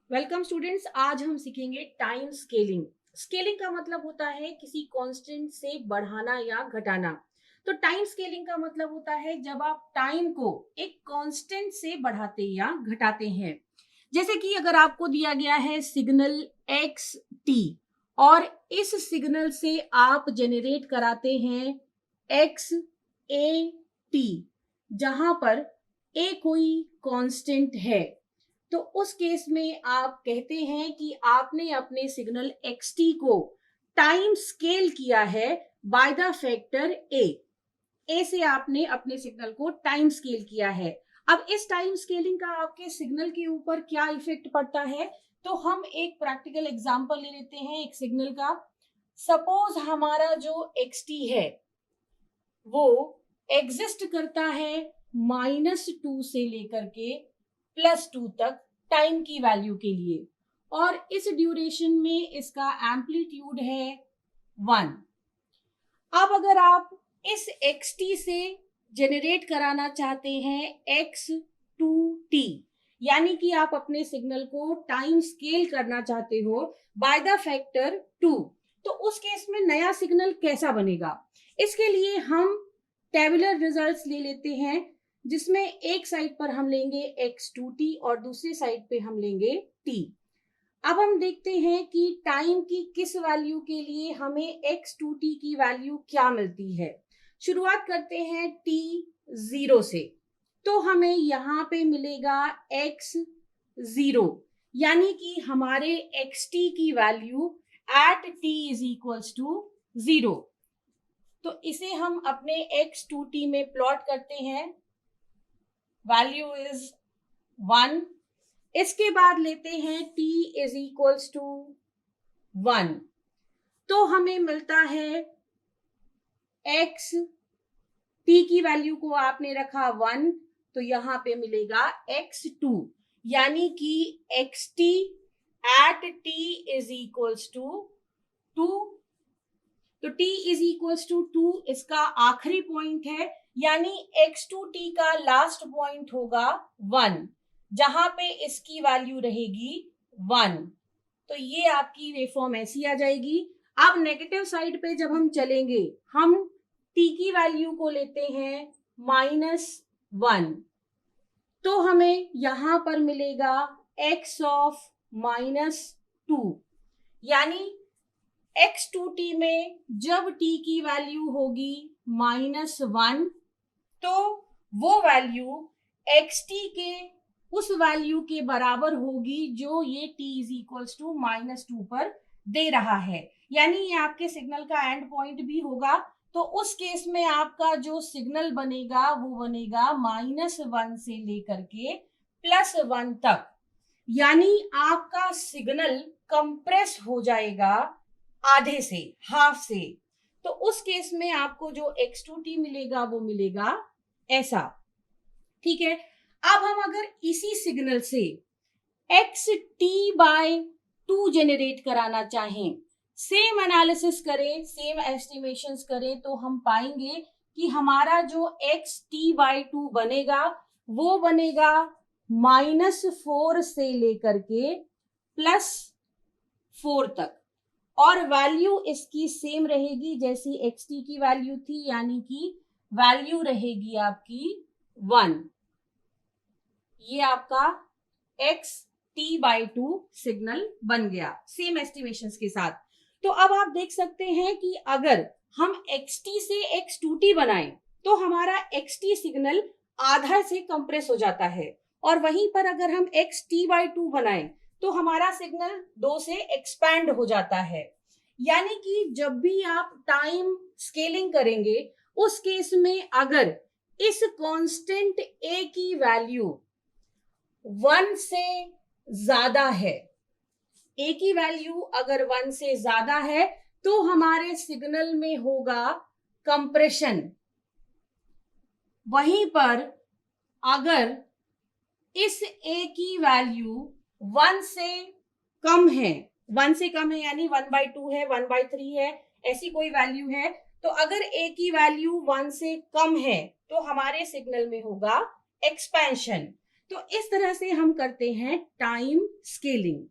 Welcome students. आज हम सीखेंगे टाइम स्केलिंग। स्केलिंग का मतलब होता है किसी कांस्टेंट से बढ़ाना या घटाना। तो टाइम स्केलिंग का मतलब होता है जब आप टाइम को एक कांस्टेंट से बढ़ाते या घटाते हैं। जैसे कि अगर आपको दिया गया है सिग्नल एक्स टी और इस सिग्नल से आप जनरेट कराते हैं एक्स ए टी, जहां पर ए कोई कांस्टेंट है, तो उस केस में आप कहते हैं कि आपने अपने सिग्नल xt को टाइम स्केल किया है बाय द फैक्टर ए से आपने अपने सिग्नल को टाइम स्केल किया है। अब इस टाइम स्केलिंग का आपके सिग्नल के ऊपर क्या इफेक्ट पड़ता है, तो हम एक प्रैक्टिकल एग्जांपल ले लेते हैं एक सिग्नल का। सपोज हमारा जो xt है वो एग्जिस्ट करता है -2 से लेकर के +2 तक टाइम की वैल्यू के लिए, और इस ड्यूरेशन में इसका एम्पलीट्यूड है 1। अब अगर आप इस xt से जनरेट कराना चाहते हैं x2t, यानी कि आप अपने सिग्नल को टाइम स्केल करना चाहते हो बाय द फैक्टर 2, तो उस केस में नया सिग्नल कैसा बनेगा? इसके लिए हम टेबुलर रिजल्ट्स ले लेते हैं, जिसमें एक साइड पर हम लेंगे x2t और दूसरी साइड पे हम लेंगे t। अब हम देखते हैं कि टाइम की किस वैल्यू के लिए हमें x2t की वैल्यू क्या मिलती है। शुरुआत करते हैं t0 से, तो हमें यहाँ पे मिलेगा x0, यानी कि हमारे xt की value at t is equals to 0। तो इसे हम अपने x2t में प्लॉट करते हैं, वैल्यू इज 1। इसके बाद लेते हैं t इज इक्वल्स टू 1, तो हमें मिलता है x, t की वैल्यू को आपने रखा 1, तो यहां पे मिलेगा x2, यानी कि xt at t is equals to 2। तो t इज इक्वल्स टू 2 इसका आखिरी पॉइंट है, यानी x2t का लास्ट पॉइंट होगा 1, जहां पे इसकी वैल्यू रहेगी 1। तो ये आपकी वेवफॉर्म ऐसी आ जाएगी। अब नेगेटिव साइड पे जब हम चलेंगे, हम t की वैल्यू को लेते हैं -1, तो हमें यहां पर मिलेगा x ऑफ -2, यानी x2t में जब t की वैल्यू होगी -1, तो वो वैल्यू xt के उस वैल्यू के बराबर होगी जो ये t इज इक्वल्स टू -2 पर दे रहा है, यानी ये आपके सिग्नल का एंड पॉइंट भी होगा। तो उस केस में आपका जो सिग्नल बनेगा वो बनेगा -1 से लेकर के +1 तक, यानी आपका सिग्नल कंप्रेस हो जाएगा आधे से, हाफ से। तो उस केस में आपको जो x2t मिलेगा वो मिलेगा ऐसा। ठीक है, अब हम अगर इसी सिग्नल से xt/2 जनरेट कराना चाहें, सेम एनालिसिस करें, सेम एस्टिमेशंस करें, तो हम पाएंगे कि हमारा जो xt/2 बनेगा वो बनेगा -4 से लेकर के +4 तक, और वैल्यू इसकी सेम रहेगी जैसी xt की वैल्यू थी, यानी कि वैल्यू रहेगी आपकी 1। ये आपका xt/2 सिग्नल बन गया सेम एस्टिमेशंस के साथ। तो अब आप देख सकते हैं कि अगर हम xt से x2t बनाएं, तो हमारा xt सिग्नल आधा से कंप्रेस हो जाता है, और वहीं पर अगर हम xt/2 बनाएं तो हमारा सिग्नल 2 से एक्सपैंड हो जाता है। यानी कि जब भी आप टाइम स्केलिंग करेंगे, उस केस में अगर इस कांस्टेंट a की वैल्यू 1 से ज्यादा है, a की वैल्यू अगर 1 से ज्यादा है, तो हमारे सिग्नल में होगा कंप्रेशन। वहीं पर अगर इस a की वैल्यू 1 से कम है, 1 से कम है यानी 1/2 है, 1/3 है, ऐसी कोई वैल्यू है, तो अगर a की वैल्यू 1 से कम है तो हमारे सिग्नल में होगा एक्सपेंशन। तो इस तरह से हम करते हैं टाइम स्केलिंग।